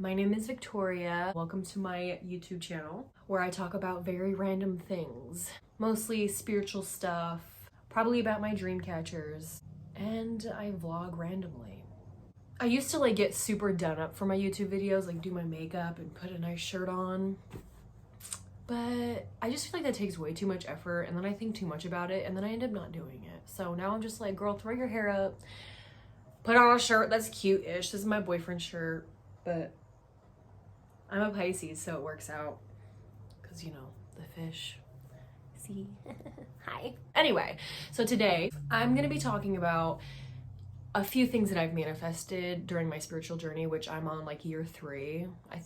My name is Victoria. Welcome to my YouTube channel where I talk about very random things, mostly spiritual stuff, probably about my dream catchers, and I vlog randomly. I used to get super done up for my YouTube videos, do my makeup and put a nice shirt on, but I just feel like that takes way too much effort, and then I think too much about it and then I end up not doing it. So now I'm just like, girl, throw your hair up, put on a shirt that's cute-ish. This is my boyfriend's shirt, but I'm a Pisces, so it works out. Because, the fish. See? Hi. Anyway, so today I'm going to be talking about a few things that I've manifested during my spiritual journey, which I'm on year 3. I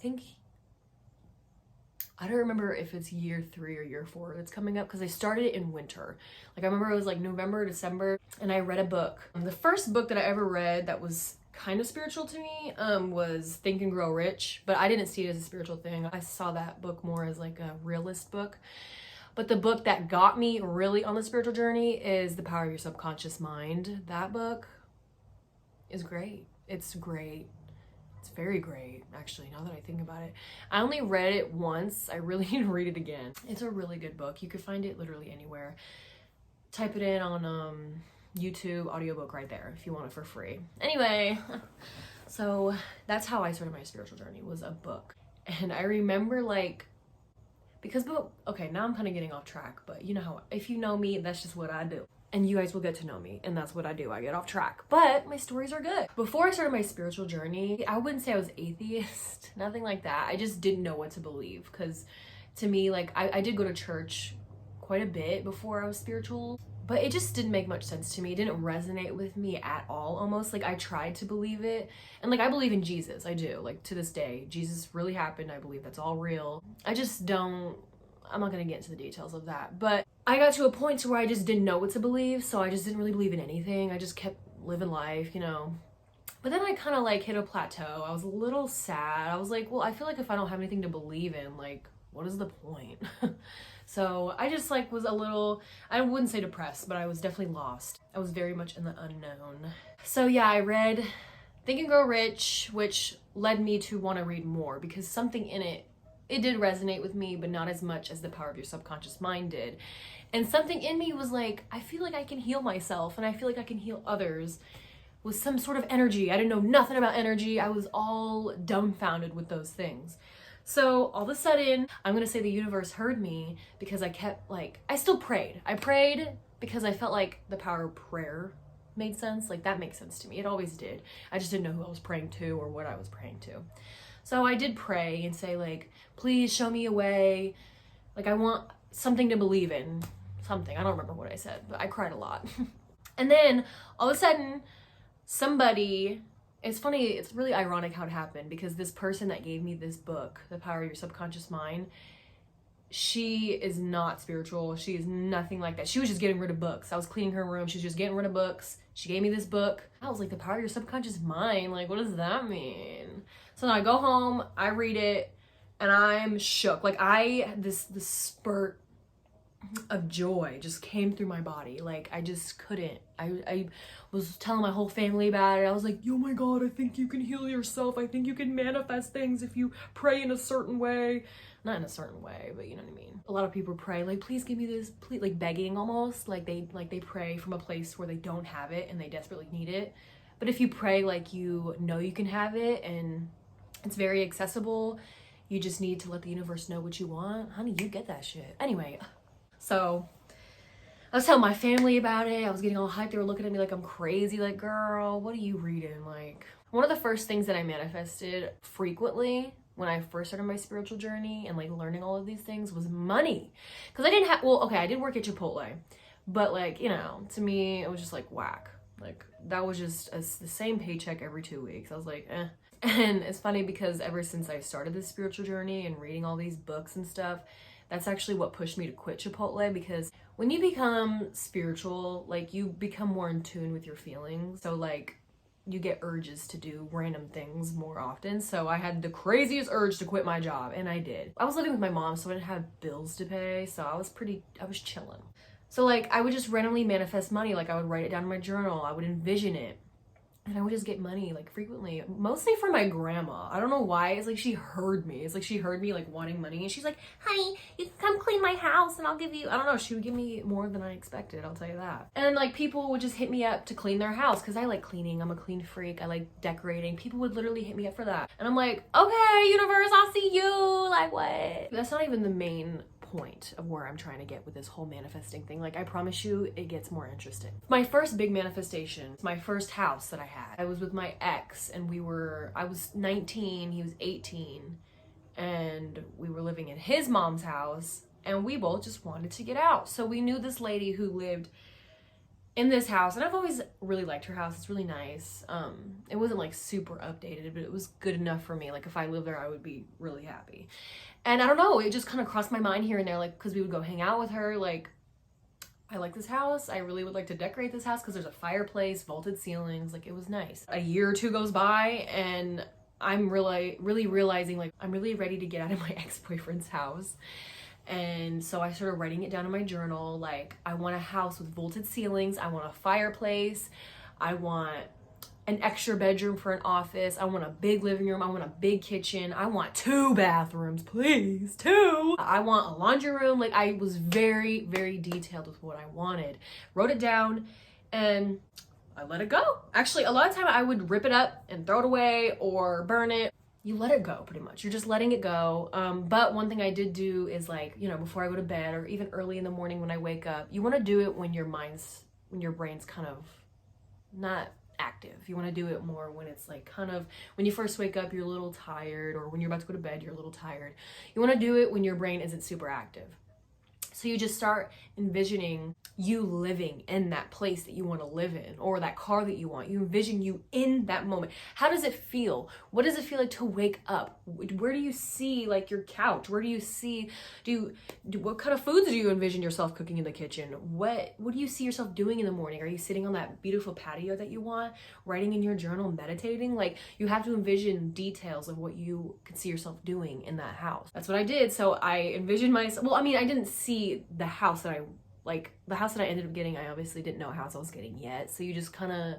don't remember if it's year 3 or year 4 that's coming up because I started it in winter. I remember it was November, December, and I read a book. The first book that I ever read that was kind of spiritual to me was Think and Grow Rich, but I didn't see it as a spiritual thing. I saw that book more as a realist book. But the book that got me really on the spiritual journey is The Power of Your Subconscious Mind. That book is great. It's great. It's very great, actually, now that I think about it. I only read it once. I really need to read it again. It's a really good book. You could find it literally anywhere. Type it in on YouTube audiobook right there if you want it for free. Anyway, so that's how I started my spiritual journey, was a book. And I remember okay, now I'm kind of getting off track, but you know how, if you know me, that's just what I do. And you guys will get to know me, and that's what I do. I get off track, but my stories are good. Before I started my spiritual journey, I wouldn't say I was atheist, nothing like that. I just didn't know what to believe, because to me, I did go to church quite a bit before I was spiritual, but it just didn't make much sense to me. It didn't resonate with me at all, almost. I tried to believe it, and I believe in Jesus. I do, to this day. Jesus really happened. I believe that's all real. I'm not gonna get into the details of that, but I got to a point to where I just didn't know what to believe, so I just didn't really believe in anything. I just kept living life, But then I kind of hit a plateau. I was a little sad. I was well, I feel if I don't have anything to believe in, what is the point? So I just was a little, I wouldn't say depressed, but I was definitely lost. I was very much in the unknown. So yeah, I read Think and Grow Rich, which led me to want to read more because something in it did resonate with me, but not as much as The Power of Your Subconscious Mind did. And something in me was I feel I can heal myself, and I feel I can heal others with some sort of energy. I didn't know nothing about energy. I was all dumbfounded with those things. So all of a sudden, I'm gonna say the universe heard me because I kept I still prayed. I prayed because I felt the power of prayer made sense. That makes sense to me. It always did. I just didn't know who I was praying to or what I was praying to. So I did pray and say please show me a way. I want something to believe in. Something. I don't remember what I said, but I cried a lot. And then all of a sudden, somebody, it's funny, it's really ironic how it happened, because this person that gave me this book, The Power of Your Subconscious Mind, she is not spiritual. She is nothing like that. She was just getting rid of books. I was cleaning her room. She was just getting rid of books. She gave me this book. I was The Power of Your Subconscious Mind. What does that mean? So now I go home, I read it, and I'm shook. This spurt of joy just came through my body. I just couldn't. I was telling my whole family about it. I was oh my God, I think you can heal yourself. I think you can manifest things if you pray in a certain way. Not in a certain way, but you know what I mean. A lot of people pray, please give me this, please, begging almost. They pray from a place where they don't have it and they desperately need it. But if you pray you know you can have it and it's very accessible, you just need to let the universe know what you want. Honey, you get that shit. Anyway, so I was telling my family about it. I was getting all hyped. They were looking at me I'm crazy. Girl, what are you reading? One of the first things that I manifested frequently when I first started my spiritual journey and learning all of these things was money. Because I didn't have, I did work at Chipotle, but to me, it was just whack. That was just the same paycheck every 2 weeks. I was eh. And it's funny because ever since I started this spiritual journey and reading all these books and stuff, that's actually what pushed me to quit Chipotle, because when you become spiritual, you become more in tune with your feelings. So you get urges to do random things more often. So I had the craziest urge to quit my job, and I did. I was living with my mom, so I didn't have bills to pay. So I was chilling. So I would just randomly manifest money. I would write it down in my journal. I would envision it. And I would just get money like frequently, mostly from my grandma. I don't know why. It's like she heard me. It's like she heard me like wanting money, and she's like, honey, you can come clean my house and I'll give you, I don't know, she would give me more than I expected, I'll tell you that. And like people would just hit me up to clean their house because I like cleaning. I'm a clean freak. I like decorating. People would literally hit me up for that. And I'm like, okay, universe, I'll see you. Like, what? That's not even the main point of where I'm trying to get with this whole manifesting thing. Like, I promise you, it gets more interesting. My first big manifestation, my first house that I had, I was with my ex, and I was 19, he was 18, and we were living in his mom's house, and we both just wanted to get out. So we knew this lady who lived in this house, and I've always really liked her house. It's really nice. It wasn't like super updated, but it was good enough for me. Like, if I lived there, I would be really happy. And I don't know, it just kind of crossed my mind here and there, like, because we would go hang out with her. Like, I like this house. I really would like to decorate this house because there's a fireplace, vaulted ceilings. Like, it was nice. A year or two goes by, and I'm really realizing, like, I'm really ready to get out of my ex-boyfriend's house. And so I started writing it down in my journal. Like, I want a house with vaulted ceilings. I want a fireplace. I want an extra bedroom for an office. I want a big living room. I want a big kitchen. I want 2 bathrooms, please, 2. I want a laundry room. Like, I was very, very detailed with what I wanted. Wrote it down, and I let it go. Actually, a lot of time I would rip it up and throw it away or burn it. You let it go, pretty much. You're just letting it go. But one thing I did do is, like, you know, before I go to bed or even early in the morning when I wake up, you want to do it when your brain's kind of not active. You want to do it more when it's like kind of, when you first wake up, you're a little tired, or when you're about to go to bed, you're a little tired. You want to do it when your brain isn't super active. So you just start envisioning you living in that place that you want to live in, or that car that you want. You envision you in that moment. How does it feel? What does it feel like to wake up? Where do you see, like, your couch? Where do you see, what kind of foods do you envision yourself cooking in the kitchen? What do you see yourself doing in the morning? Are you sitting on that beautiful patio that you want, writing in your journal, meditating? Like, you have to envision details of what you could see yourself doing in that house. That's what I did. So I envisioned myself, well, I mean, I didn't see the house that the house that I ended up getting. I obviously didn't know what house I was getting yet. So you just kind of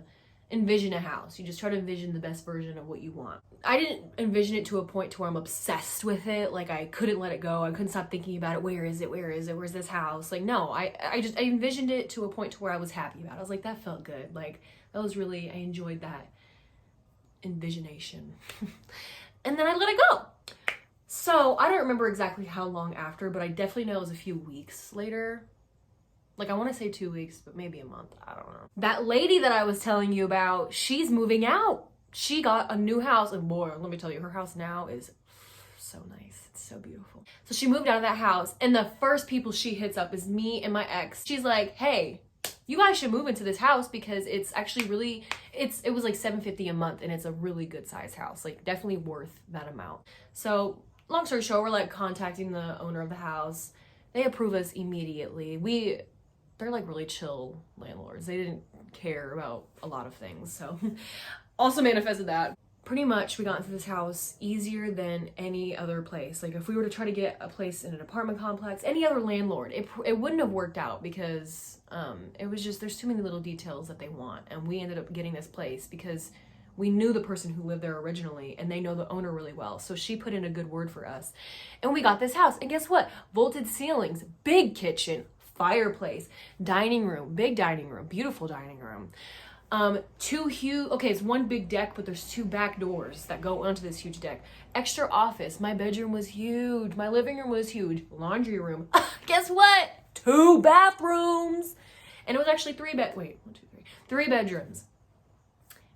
envision a house. You just try to envision the best version of what you want. I didn't envision it to a point to where I'm obsessed with it. Like, I couldn't let it go. I couldn't stop thinking about it. Where is it? Where is it? Where's this house? Like, no, I envisioned it to a point to where I was happy about it. I was like, that felt good. Like, that was really, I enjoyed that envisionation. And then I let it go. So I don't remember exactly how long after, but I definitely know it was a few weeks later. Like, I want to say 2 weeks, but maybe a month. I don't know. That lady that I was telling you about, she's moving out. She got a new house, and boy, let me tell you, her house now is so nice. It's so beautiful. So she moved out of that house, and the first people she hits up is me and my ex. She's like, hey, you guys should move into this house because it's actually really, it was like $750 a month, and it's a really good sized house. Like, definitely worth that amount. So long story short, we're like contacting the owner of the house. They approve us immediately. They're like really chill landlords. They didn't care about a lot of things. So also manifested that. Pretty much we got into this house easier than any other place. Like, if we were to try to get a place in an apartment complex, any other landlord, it wouldn't have worked out because it was just, there's too many little details that they want. And we ended up getting this place because we knew the person who lived there originally, and they know the owner really well. So she put in a good word for us. And we got this house. And guess what? Vaulted ceilings, big kitchen, fireplace, dining room, big dining room, beautiful dining room. Two huge, okay, it's one big deck, but there's 2 back doors that go onto this huge deck. Extra office. My bedroom was huge. My living room was huge. Laundry room. Guess what? 2 bathrooms. And it was actually 3 bedrooms.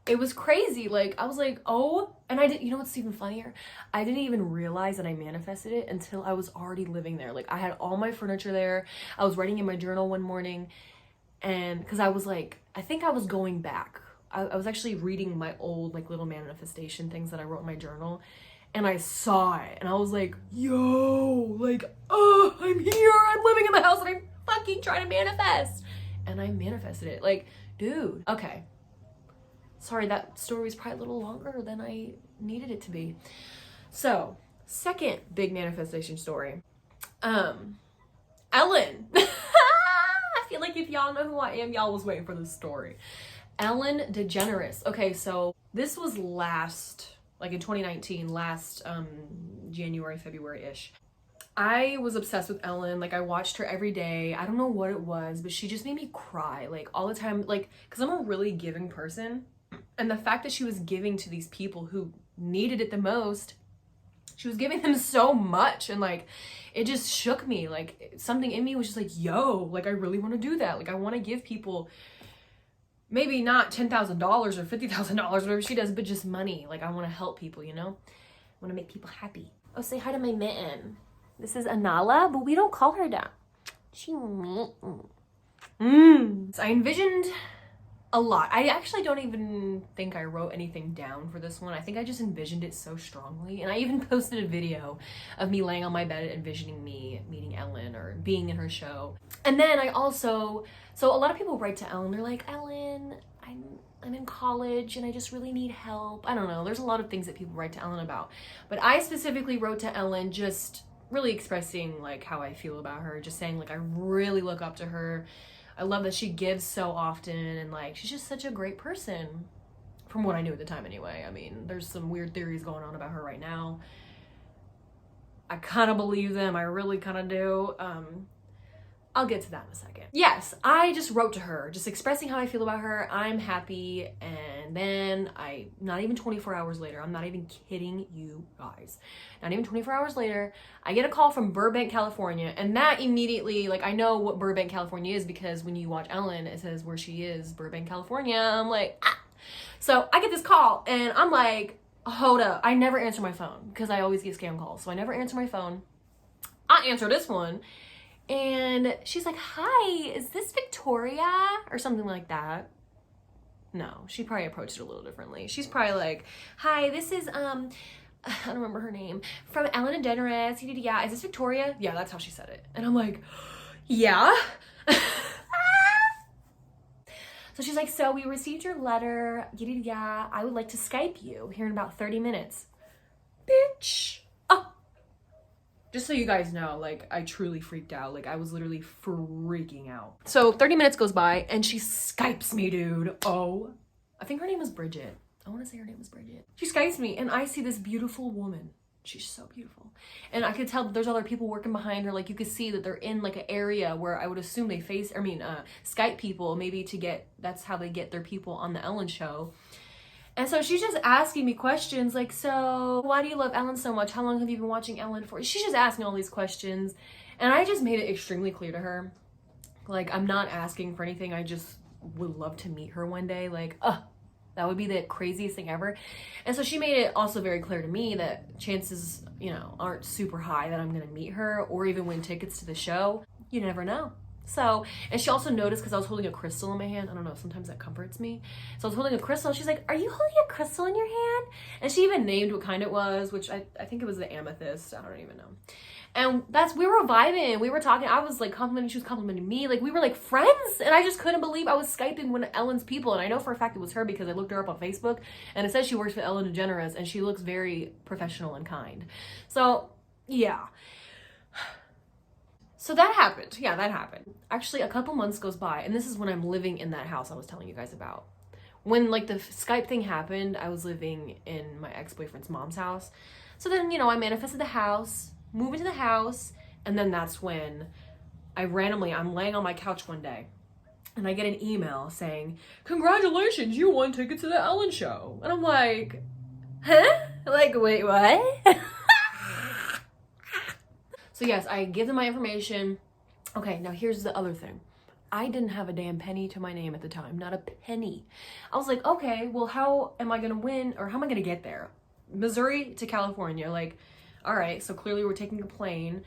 It was crazy. Like, I was like, oh, and I didn't, you know what's even funnier? I didn't even realize that I manifested it until I was already living there. Like, I had all my furniture there. I was writing in my journal one morning, and because I was like, I think I was going back. I was actually reading my old, like, little manifestation things that I wrote in my journal, and I saw it, and I was like, yo, like, oh, I'm here. I'm living in the house, and I'm fucking trying to manifest. And I manifested it. Like, dude, okay. Sorry, that story was probably a little longer than I needed it to be. So, second big manifestation story. Ellen. I feel like if y'all know who I am, y'all was waiting for this story. Ellen DeGeneres. Okay, so this was like in 2019, last January, February-ish. I was obsessed with Ellen. Like, I watched her every day. I don't know what it was, but she just made me cry, like, all the time. Like, because I'm a really giving person. And the fact that she was giving to these people who needed it the most, she was giving them so much. And, like, it just shook me. Like, something in me was just like, yo, like, I really want to do that. Like, I want to give people maybe not $10,000 or $50,000, whatever she does, but just money. Like, I want to help people, you know? I want to make people happy. Oh, say hi to my mitten. This is Anala, but we don't call her that. She So I envisioned a lot. I actually don't even think I wrote anything down for this one. I think I just envisioned it so strongly. And I even posted a video of me laying on my bed envisioning me meeting Ellen or being in her show. And then I also, so a lot of people write to Ellen. They're like, Ellen, I'm in college and I just really need help. I don't know. There's a lot of things that people write to Ellen about. But I specifically wrote to Ellen just really expressing like how I feel about her. Just saying like I really look up to her. I love that she gives so often, and like she's just such a great person from what I knew at the time anyway. I mean, there's some weird theories going on about her right now. I kind of believe them. I really kind of do. I'll get to that in a second. Yes, I just wrote to her, just expressing how I feel about her. I'm happy. And then not even 24 hours later, I'm not even kidding you guys. Not even 24 hours later, I get a call from Burbank, California. And that immediately, like, I know what Burbank, California is because when you watch Ellen, it says where she is, Burbank, California. I'm like, ah. So I get this call and I'm like, hold up. I never answer my phone because I always get scam calls. So I never answer my phone. I answer this one. And she's like, hi, is this Victoria? Or something like that. No, she probably approached it a little differently. She's probably like, hi, this is, I don't remember her name, from Ellen DeGeneres. Yeah, is this Victoria? Yeah, that's how she said it. And I'm like, yeah. So she's like, so we received your letter. Yeah, I would like to Skype you here in about 30 minutes. Bitch. Just so you guys know, like, I truly freaked out. Like, I was literally freaking out. So 30 minutes goes by and she Skypes me, dude. Oh, I think her name was Bridget. I want to say her name was Bridget. She Skypes me and I see this beautiful woman. She's so beautiful. And I could tell that there's other people working behind her. Like, you could see that they're in like an area where I would assume they Skype people, maybe that's how they get their people on the Ellen show. And so she's just asking me questions like, so why do you love Ellen so much? How long have you been watching Ellen for? She's just asking all these questions. And I just made it extremely clear to her. Like, I'm not asking for anything. I just would love to meet her one day. Like, that would be the craziest thing ever. And so she made it also very clear to me that chances, aren't super high that I'm going to meet her or even win tickets to the show. You never know. So, and she also noticed because I was holding a crystal in my hand. I don't know, sometimes that comforts me. So I was holding a crystal. She's like, are you holding a crystal in your hand? And she even named what kind it was, which I think it was the amethyst. I don't even know. And we were vibing. We were talking. I was like complimenting. She was complimenting me. Like, we were like friends. And I just couldn't believe I was Skyping one of Ellen's people. And I know for a fact it was her because I looked her up on Facebook. And it says she works for Ellen DeGeneres. And she looks very professional and kind. So, yeah. So that happened. Yeah, that happened. Actually, a couple months goes by, and this is when I'm living in that house I was telling you guys about. When, like, the Skype thing happened, I was living in my ex-boyfriend's mom's house. So then, I manifested the house, moved into the house, and then that's when I'm laying on my couch one day, and I get an email saying, congratulations, you won tickets to the Ellen show. And I'm like, huh? Like, wait, what? So yes, I give them my information. Okay, now here's the other thing. I didn't have a damn penny to my name at the time, not a penny. I was like, okay, well, how am I gonna win, or how am I gonna get there? Missouri to California, like, all right, so clearly we're taking a plane.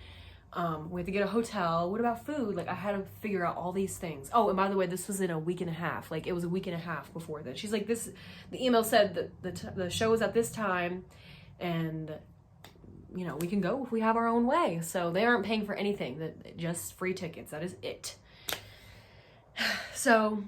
We have to get a hotel. What about food? Like, I had to figure out all these things. Oh, and by the way, this was in a week and a half. Like, it was a week and a half before that. She's like, the email said that the show is at this time, and we can go if we have our own way. So they aren't paying for anything, just free tickets. That is it. So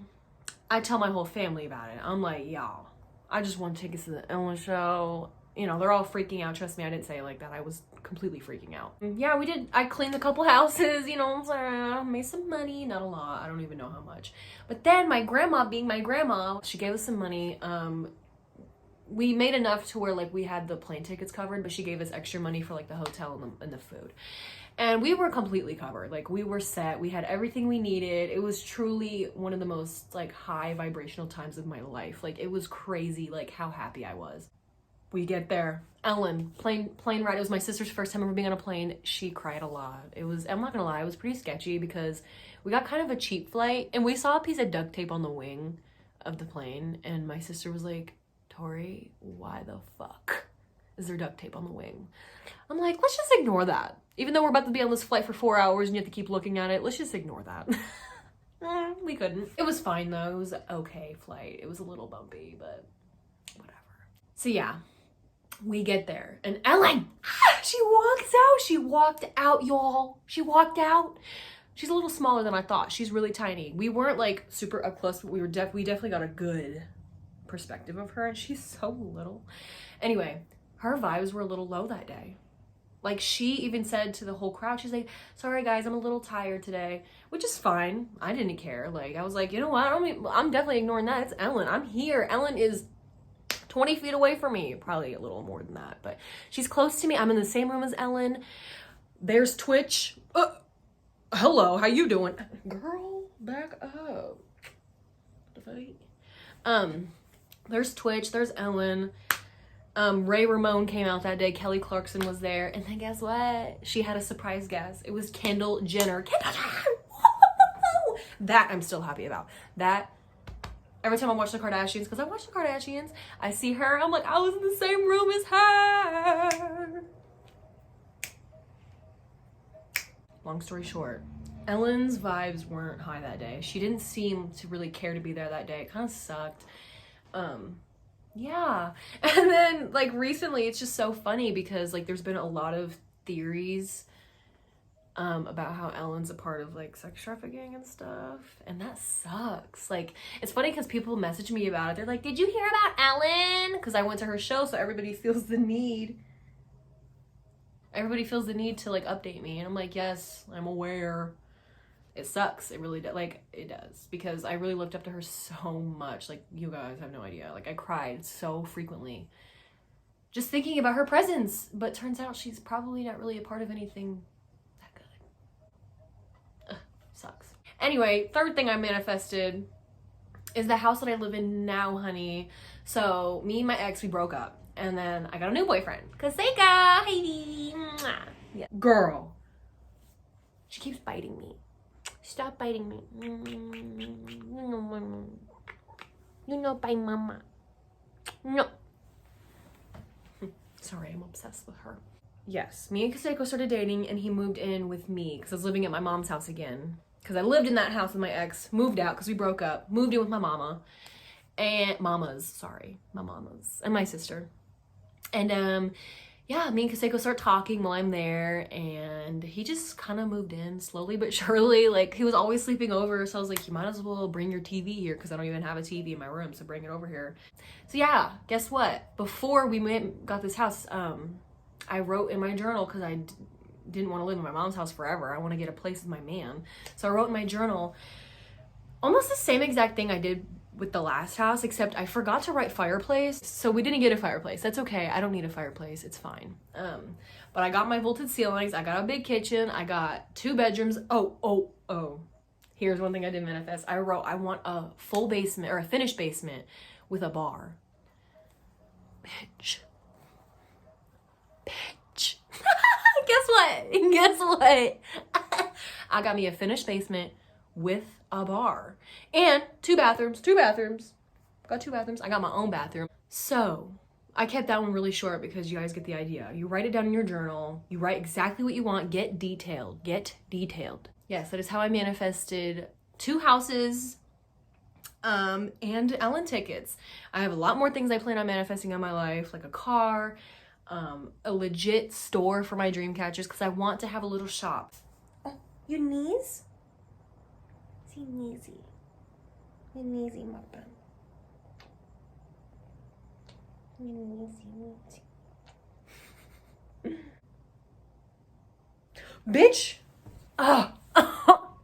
I tell my whole family about it. I'm like, y'all, I just want tickets to the Ellen show. you know, they're all freaking out. Trust me, I didn't say it like that. I was completely freaking out. Yeah, we did. I cleaned a couple houses, you know, made some money, not a lot. I don't even know how much. But then my grandma, being my grandma, she gave us some money. We made enough to where like we had the plane tickets covered, but she gave us extra money for like the hotel and the food. And we were completely covered. Like we were set. We had everything we needed. It was truly one of the most like high vibrational times of my life. Like it was crazy like how happy I was. We get there. Ellen, plane ride. It was my sister's first time ever being on a plane. She cried a lot. It was, I'm not gonna lie, it was pretty sketchy because we got kind of a cheap flight and we saw a piece of duct tape on the wing of the plane and my sister was like, Tori, why the fuck is there duct tape on the wing? I'm like, let's just ignore that. Even though we're about to be on this flight for 4 hours and you have to keep looking at it, let's just ignore that. We couldn't. It was fine though. It was an okay flight. It was a little bumpy, but whatever. So yeah, we get there and Ellen, she walks out. She walked out, y'all. She walked out. She's a little smaller than I thought. She's really tiny. We weren't like super up close, but we definitely got a good perspective of her and she's so little. Anyway, her vibes were a little low that day. Like she even said to the whole crowd, she's like, sorry guys, I'm a little tired today, which is fine. I didn't care. Like I was like, you know what? I'm definitely ignoring that. It's Ellen. I'm here. Ellen is 20 feet away from me. Probably a little more than that, but she's close to me. I'm in the same room as Ellen. There's Twitch. Hello, how you doing? Girl, back up. The fight. There's Twitch, there's Ellen. Ray Ramone came out that day. Kelly Clarkson was there. And then guess what? She had a surprise guest. It was Kendall Jenner. Kendall Jenner! That I'm still happy about. That, every time I watch the Kardashians, because I watch the Kardashians, I see her, I'm like, I was in the same room as her. Long story short, Ellen's vibes weren't high that day. She didn't seem to really care to be there that day. It kind of sucked. Yeah. And then like recently it's just so funny because like there's been a lot of theories about how Ellen's a part of like sex trafficking and stuff, and that sucks. Like it's funny because people message me about it. They're like, did you hear about Ellen? Because I went to her show, so everybody feels the need to like update me, and I'm like, yes, I'm aware. It sucks. It really does. Like it does, because I really looked up to her so much. Like you guys have no idea. Like I cried so frequently just thinking about her presence, but turns out she's probably not really a part of anything that good. Sucks. Anyway, third thing I manifested is the house that I live in now, honey. So me and my ex, we broke up, and then I got a new boyfriend, Kaseka. Heidi. Yeah. Girl, she keeps biting me. Stop biting me. You know, bye, mama. No. Sorry, I'm obsessed with her. Yes, me and Kaseko started dating, and he moved in with me because I was living at my mom's house again. Because I lived in that house with my ex, moved out because we broke up, moved in with my mama. And my mamas, and my sister. And yeah, me and Kaseko start talking while I'm there, and he just kind of moved in slowly but surely. Like he was always sleeping over, so I was like, you might as well bring your TV here because I don't even have a TV in my room, so bring it over here. So yeah, guess what? Before we got this house, I wrote in my journal because I didn't want to live in my mom's house forever. I want to get a place with my man. So I wrote in my journal almost the same exact thing I did with the last house, except I forgot to write fireplace, so we didn't get a fireplace. That's okay. I don't need a fireplace. It's fine. But I got my vaulted ceilings. I got a big kitchen. I got 2 bedrooms. Oh. Here's one thing I did manifest. I wrote, I want a full basement or a finished basement with a bar. Bitch. Guess what? I got me a finished basement with a bar and 2 bathrooms. Got 2 bathrooms. I got my own bathroom. So I kept that one really short because you guys get the idea. You write it down in your journal. You write exactly what you want. Get detailed. Yes, that is how I manifested 2 houses and Ellen tickets. I have a lot more things I plan on manifesting in my life, like a car, a legit store for my dream catchers, because I want to have a little shop. Oh, your knees? See, kneesy. Your kneesy, my pen. Your kneesy. Bitch!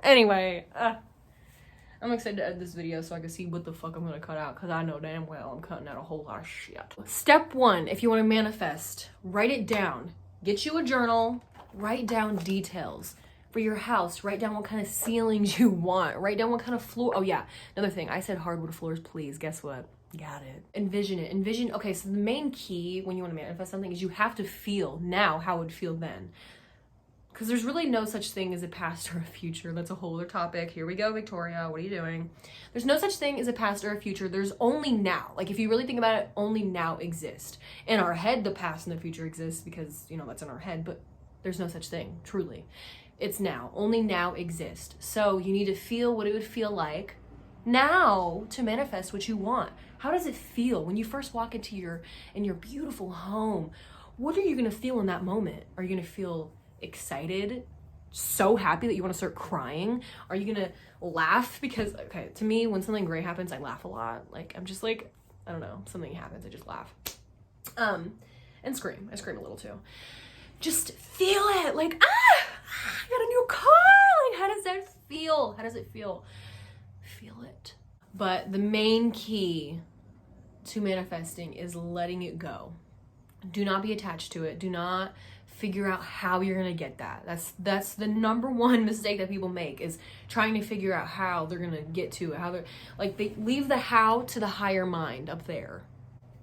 Anyway, I'm excited to edit this video so I can see what the fuck I'm gonna cut out, because I know damn well I'm cutting out a whole lot of shit. Step 1, if you want to manifest, write it down. Get you a journal, write down details. For your house, write down what kind of ceilings you want. Write down what kind of floor. Oh yeah, another thing. I said hardwood floors, please. Guess what? Got it. Envision it. Envision. Okay, so the main key when you want to manifest something is you have to feel now how it would feel then. Because there's really no such thing as a past or a future. That's a whole other topic. Here we go, Victoria. What are you doing? There's no such thing as a past or a future. There's only now. Like, if you really think about it, only now exist. In our head, the past and the future exist because, you know, that's in our head. But there's no such thing, truly. It's now. Only now exist. So you need to feel what it would feel like now to manifest what you want. How does it feel when you first walk into your beautiful home? What are you going to feel in that moment? Are you going to feel excited, so happy that you want to start crying? Are you going to laugh? Because, okay, to me, when something great happens, I laugh a lot. Like, I'm just like, I don't know, something happens, I just laugh. And scream. I scream a little too. Just feel it. Like, I got a new car. Like, how does that feel? How does it feel? Feel it. But the main key to manifesting is letting it go. Do not be attached to it. Do not figure out how you're gonna get that. That's the number one mistake that people make, is trying to figure out how they're gonna get to it. How they're like, they leave the how to the higher mind up there.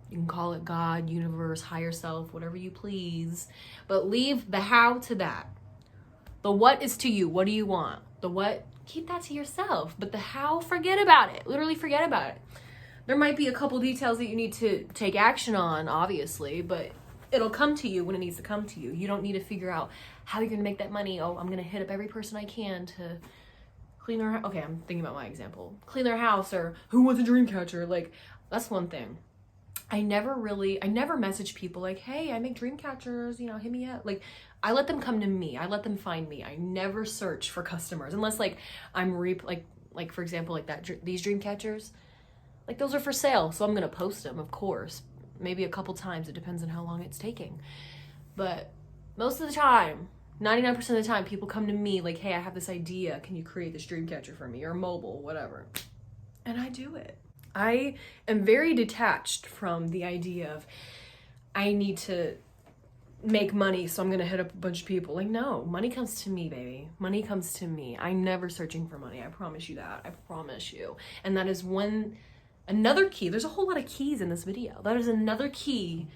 You can call it God, universe, higher self, whatever you please, but leave the how to that. The what is to you. What do you want? The what, keep that to yourself. But the how, forget about it. Literally forget about it. There might be a couple details that you need to take action on, obviously, but it'll come to you when it needs to come to you. You don't need to figure out how you're going to make that money. Oh, I'm going to hit up every person I can to clean their house. Okay, I'm thinking about my example. Clean their house, or who wants a dream catcher? Like, that's one thing. I never message people like, hey, I make dream catchers, you know, hit me up. Like, I let them come to me. I let them find me. I never search for customers unless like I'm like for example, like these dream catchers, like those are for sale. So I'm going to post them, of course, maybe a couple times. It depends on how long it's taking. But most of the time, 99% of the time, people come to me like, hey, I have this idea. Can you create this dream catcher for me, or mobile, whatever? And I do it. I am very detached from the idea of I need to make money, so I'm gonna hit up a bunch of people. Like, no, money comes to me, baby. Money comes to me. I'm never searching for money. I promise you that. I promise you. And that is another key. There's a whole lot of keys in this video. That is another key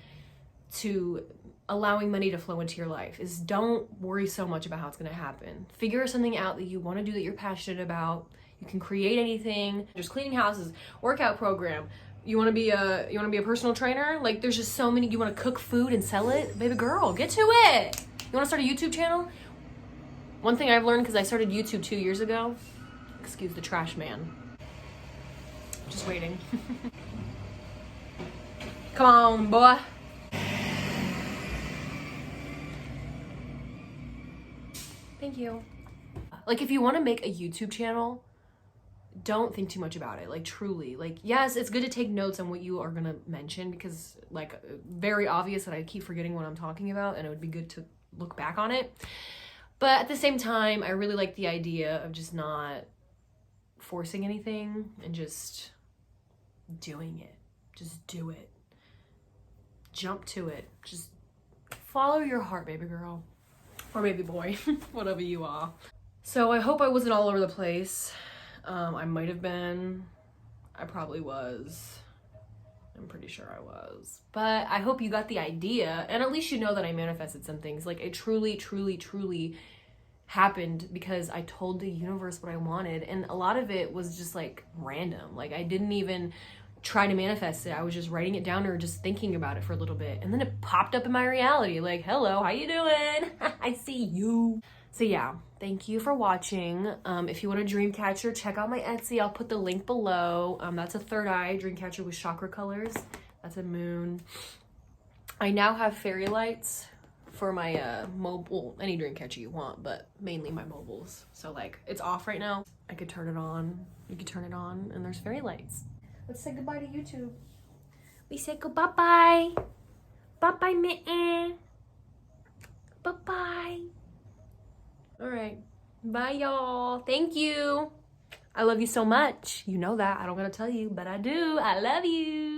to allowing money to flow into your life, is don't worry so much about how it's gonna happen. Figure something out that you wanna do, that you're passionate about. You can create anything. There's cleaning houses, workout program. You want to be a personal trainer? Like, there's just so many. You want to cook food and sell it? Baby girl, get to it. You want to start a YouTube channel? One thing I've learned, because I started YouTube 2 years ago. Excuse the trash man. Just waiting. Come on, boy. Thank you. Like, if you want to make a YouTube channel, don't think too much about it. Like, truly, like, yes, it's good to take notes on what you are gonna mention, because like, very obvious that I keep forgetting what I'm talking about, and it would be good to look back on it. But at the same time, I really like the idea of just not forcing anything and just doing it. Just do it. Jump to it. Just follow your heart, baby girl, or baby boy, whatever you are. So I hope I wasn't all over the place. I might have been. I probably was. I'm pretty sure I was. But I hope you got the idea, and at least you know that I manifested some things. Like, it truly, truly, truly happened because I told the universe what I wanted, and a lot of it was just like random. Like, I didn't even try to manifest it. I was just writing it down or just thinking about it for a little bit, and then it popped up in my reality. Like, hello, how you doing? I see you. So yeah, thank you for watching. If you want a dream catcher, check out my Etsy. I'll put the link below. That's a third eye dream catcher with chakra colors. That's a moon. I now have fairy lights for my mobile, any dream catcher you want, but mainly my mobiles. So like, it's off right now. I could turn it on. You could turn it on, and there's fairy lights. Let's say goodbye to YouTube. We say goodbye. Bye bye, mitten. Bye bye. Bye, y'all. Thank you. I love you so much. You know that. I don't gotta tell you, but I do. I love you.